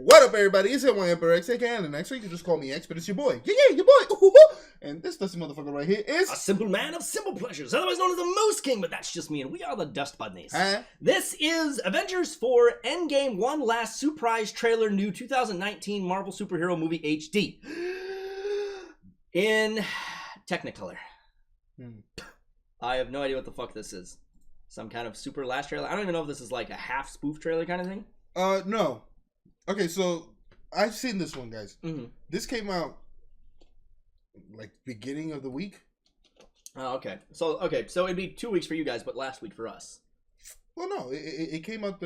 What up, everybody? It's NY Emperor X, aka and next week you just call me X, but it's your boy. Yeah, your boy. Ooh. And this dusty motherfucker right here is a simple man of simple pleasures, otherwise known as the Moose King, but that's just me, and we are the Dust Budnies. This is Avengers 4 Endgame, one last surprise trailer, new 2019 Marvel superhero movie HD. In Technicolor. I have no idea what the fuck this is. Some kind of super last trailer. I don't even know if this is like a half spoof trailer kind of thing. No. Okay, so I've seen this one, guys. This came out like beginning of the week. Oh, okay. So it'd be 2 weeks for you guys, but last week for us. Well, no, it came out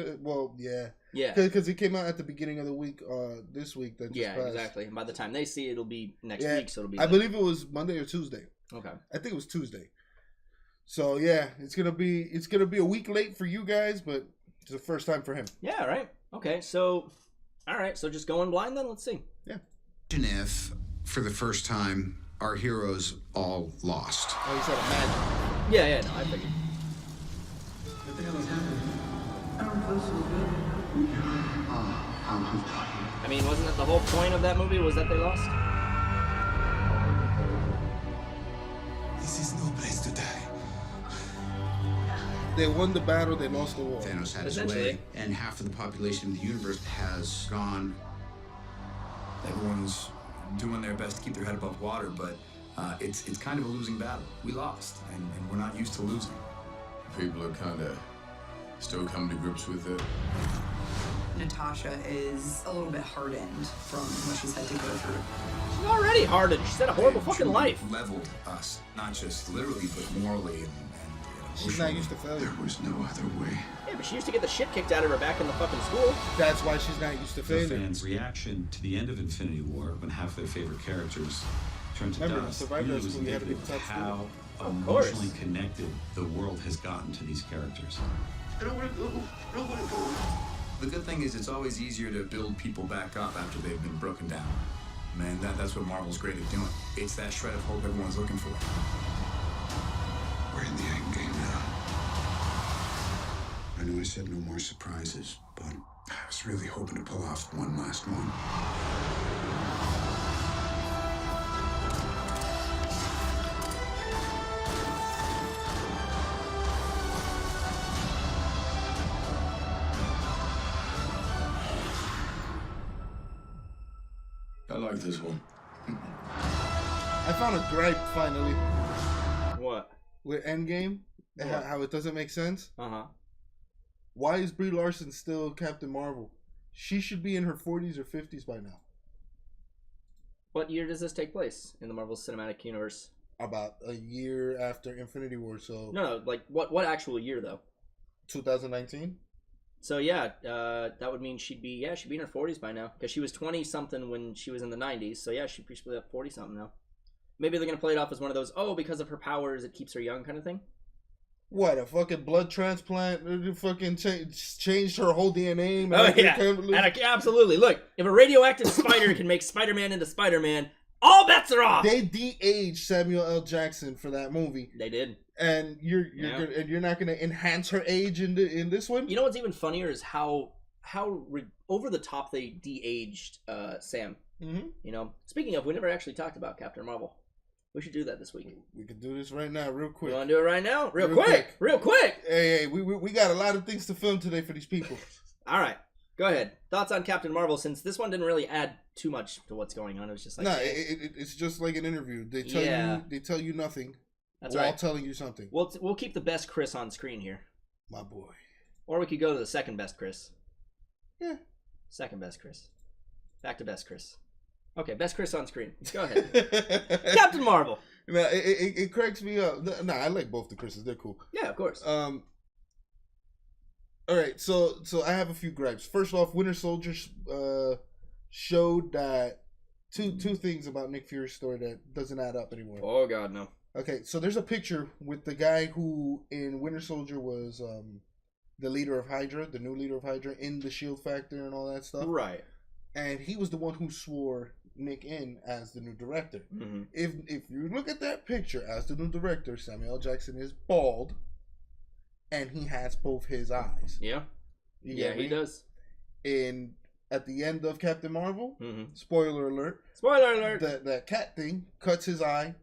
yeah, because it came out at the beginning of the week. This week that just passed. Exactly. And by the time they see it, it'll be next week, so it'll be. I believe it was Monday or Tuesday. Okay. I think it was Tuesday. So yeah, it's gonna be a week late for you guys, but it's the first time for him. Yeah. Right. Okay. So, all right. So just going blind then. Let's see. Yeah. Imagine if, for the first time, our heroes all lost. Oh, you said imagine. Yeah. No, I figured. What the hell is happening? I don't feel so good. I mean, wasn't that the whole point of that movie? Was that they lost? This is no place to die. They won the battle, they lost the war. Thanos had his way, and half of the population of the universe has gone. Everyone's doing their best to keep their head above water, but it's kind of a losing battle. We lost, and we're not used to losing. People are kind of still coming to grips with it. Natasha is a little bit hardened from what she's had to go through. She's already hardened. She's had a horrible fucking life. Leveled us, not just literally, but morally and she's not used to failure. There was no other way. Yeah, but she used to get the shit kicked out of her back in the fucking school. That's why she's not used to failure. The fans' reaction to the end of Infinity War, when half their favorite characters turned to dust, really was indicative of how emotionally connected the world has gotten to these characters. I don't want to go. I don't want to go. The good thing is it's always easier to build people back up after they've been broken down. Man, that's what Marvel's great at doing. It's that shred of hope everyone's looking for. We're in the end game now. I know I said no more surprises, but I was really hoping to pull off one last one. I like this one. I found a gripe finally. What? With Endgame, how it doesn't make sense. Why is Brie Larson still Captain Marvel? She should be in her 40s or 50s by now. What year does this take place in the Marvel Cinematic Universe? About a year after Infinity War, so... No, like, what actual year, though? 2019? So, yeah, that would mean she'd be in her 40s by now. Because she was 20-something when she was in the 90s, so yeah, she'd be 40-something now. Maybe they're going to play it off as one of those, because of her powers, it keeps her young kind of thing? What, a fucking blood transplant? Fucking changed her whole DNA? Oh, yeah. Absolutely. Look, if a radioactive spider can make Spider-Man into Spider-Man, all bets are off! They de-aged Samuel L. Jackson for that movie. They did. And you're not going to enhance her age in this one? You know what's even funnier is how over the top they de-aged Sam. You know, speaking of, we never actually talked about Captain Marvel. We should do that this week. We can do this right now, real quick. You want to do it right now? Real quick. Hey, we got a lot of things to film today for these people. All right, go ahead. Thoughts on Captain Marvel, since this one didn't really add too much to what's going on. It was just like... it's just like an interview. They tell you nothing. That's while telling you something. We'll keep the best Chris on screen here. My boy. Or we could go to the second best Chris. Yeah. Second best Chris. Back to best Chris. Okay, best Chris on screen. Go ahead. Captain Marvel. Nah, it cracks me up. Nah, I like both the Chris's. They're cool. Yeah, of course. All right, so I have a few gripes. First off, Winter Soldier showed that two things about Nick Fury's story that doesn't add up anymore. Oh God, no. Okay, so there's a picture with the guy who in Winter Soldier was the leader of Hydra, the new leader of Hydra, in the Shield Factor and all that stuff. Right. And he was the one who swore Nick in as the new director. If you look at that picture as the new director, Samuel L. Jackson is bald, and he has both his eyes. Yeah. Yeah, he does. And at the end of Captain Marvel, spoiler alert. Spoiler alert. That cat thing cuts his eye.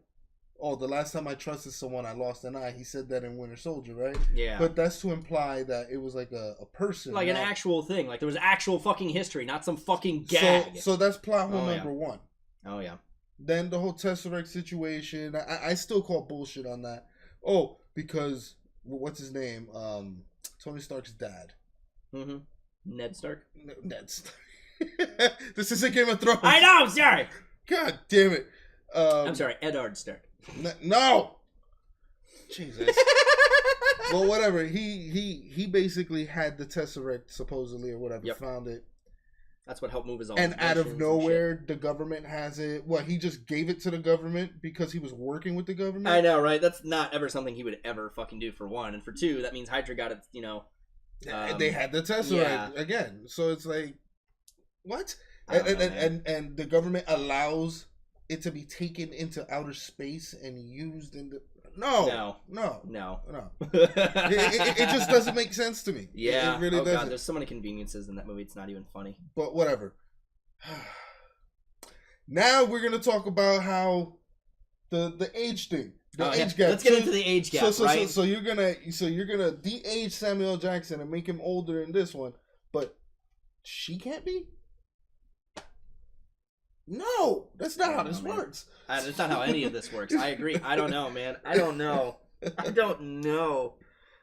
Oh, the last time I trusted someone, I lost an eye. He said that in Winter Soldier, right? Yeah. But that's to imply that it was like a person. Like an actual thing. Like there was actual fucking history, not some fucking gag. So that's plot hole number one. Oh, yeah. Then the whole Tesseract situation. I still call bullshit on that. Oh, because, what's his name? Tony Stark's dad. Mm-hmm. Ned Stark? Ned Stark. This isn't Game of Thrones. I know, I'm sorry. God damn it. I'm sorry, Eddard Stark. No. Jesus. Well, whatever. He basically had the Tesseract supposedly or whatever. Yep. Found it. That's what helped move his own. And out of nowhere, the government has it. What, he just gave it to the government because he was working with the government? I know, right? That's not ever something he would ever fucking do, for one. And for two, that means Hydra got it, you know. They had the Tesseract again. So it's like, what? And the government allows it to be taken into outer space and used in the... No. It just doesn't make sense to me. Yeah. It really doesn't. God, there's so many conveniences in that movie. It's not even funny. But whatever. Now we're gonna talk about how the age thing, age gap. Let's get into the age gap. Right? So you're gonna de-age Samuel L. Jackson and make him older in this one, but she can't be. No, that's not how this works. That's not how any of this works. I agree. I don't know, man. I don't know.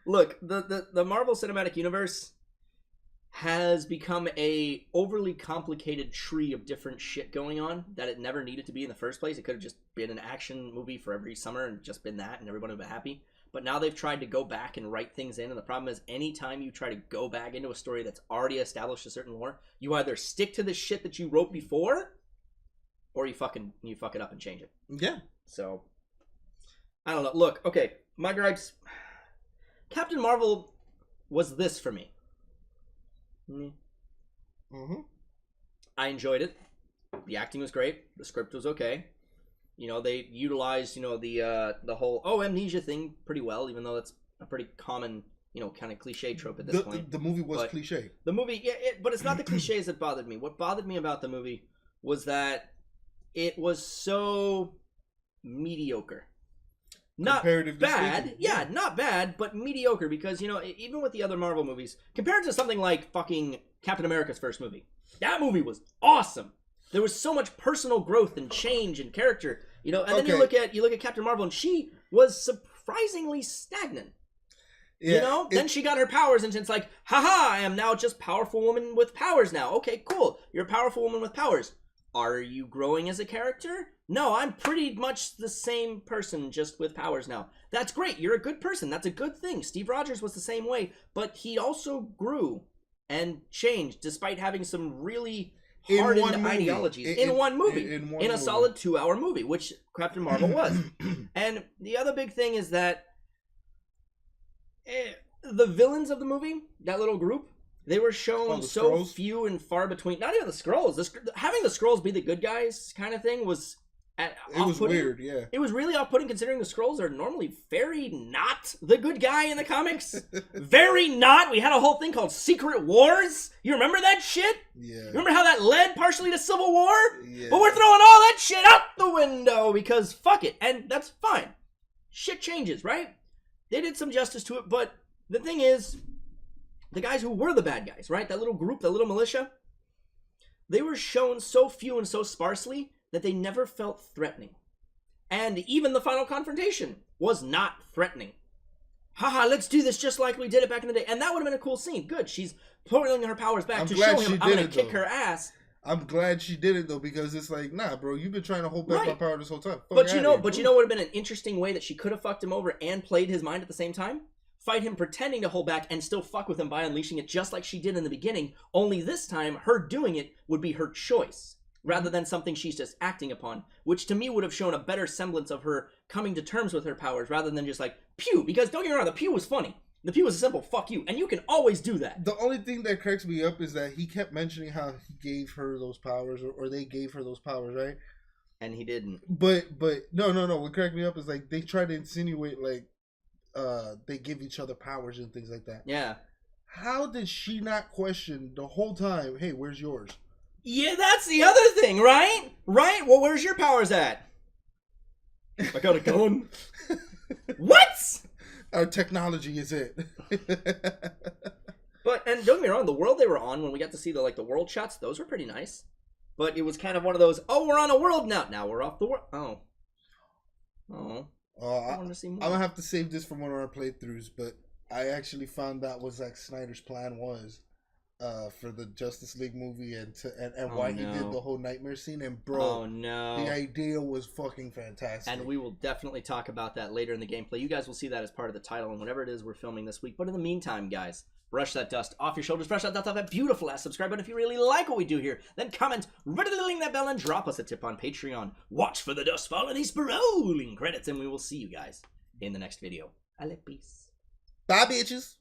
Look, the Marvel Cinematic Universe has become a overly complicated tree of different shit going on that it never needed to be in the first place. It could have just been an action movie for every summer and just been that, and everyone would be happy. But now they've tried to go back and write things in, and the problem is anytime you try to go back into a story that's already established a certain lore, you either stick to the shit that you wrote before, or you fuck it up and change it. Yeah. So, I don't know. Look, okay, my gripes. Captain Marvel was this for me. Mm-hmm. I enjoyed it. The acting was great. The script was okay. You know, they utilized, you know, the whole amnesia thing pretty well, even though that's a pretty common, you know, kind of cliche trope at this point. The movie was cliche. The movie, but it's not the cliches that bothered me. What bothered me about the movie was that it was so mediocre. Not bad. Yeah, not bad, but mediocre because, you know, even with the other Marvel movies, compared to something like fucking Captain America's first movie, that movie was awesome. There was so much personal growth and change and character, you know, and then you look at Captain Marvel and she was surprisingly stagnant. Yeah, you know, then she got her powers and it's like, haha, I am now just powerful woman with powers now. Okay, cool. You're a powerful woman with powers. Are you growing as a character? No, I'm pretty much the same person, just with powers now. That's great. You're a good person. That's a good thing. Steve Rogers was the same way, but he also grew and changed despite having some really hardened ideologies in one movie. In a solid 2-hour movie, which Captain Marvel was. And the other big thing is that the villains of the movie, that little group, they were shown so Skrulls? Few and far between. Not even the Skrulls. Having the Skrulls be the good guys kind of thing was it was weird, yeah. It was really off-putting considering the Skrulls are normally very not the good guy in the comics. Very not. We had a whole thing called Secret Wars. You remember that shit? Yeah. Remember how that led partially to Civil War? Yeah. But we're throwing all that shit out the window because fuck it. And that's fine. Shit changes, right? They did some justice to it, but the thing is, the guys who were the bad guys, right? That little group, that little militia, they were shown so few and so sparsely that they never felt threatening. And even the final confrontation was not threatening. Haha, let's do this just like we did it back in the day. And that would have been a cool scene. Good, she's pulling her powers back to show him I'm going to kick her ass. I'm glad she did it, though, because it's like, nah, bro, you've been trying to hold back my power this whole time. But you know what would have been an interesting way that she could have fucked him over and played his mind at the same time? Fight him pretending to hold back and still fuck with him by unleashing it just like she did in the beginning, only this time her doing it would be her choice rather than something she's just acting upon, which to me would have shown a better semblance of her coming to terms with her powers rather than just like, pew, because don't get me wrong, the pew was funny. The pew was a simple fuck you, and you can always do that. The only thing that cracks me up is that he kept mentioning how he gave her those powers or they gave her those powers, right? And he didn't. But no. What cracked me up is like they try to insinuate like they give each other powers and things like that. Yeah. How did she not question the whole time, hey, where's yours? Yeah, that's the other thing, right? Right? Well, where's your powers at? I got a gun. What? Our technology is it. But, and don't get me wrong, the world they were on, when we got to see the world shots, those were pretty nice. But it was kind of one of those, oh, we're on a world now. Now we're off the world. Oh. I want to see more. I'm going to have to save this for one of our playthroughs, but I actually found out what Zack Snyder's plan was for the Justice League movie and why he did the whole nightmare scene. And bro, the idea was fucking fantastic. And we will definitely talk about that later in the gameplay. You guys will see that as part of the title and whatever it is we're filming this week. But in the meantime, guys, brush that dust off your shoulders, brush that dust off that beautiful ass subscribe button if you really like what we do here. Then comment, ring that bell, and drop us a tip on Patreon. Watch for the dust fall and these rolling credits, and we will see you guys in the next video. Peace. Bye, bitches.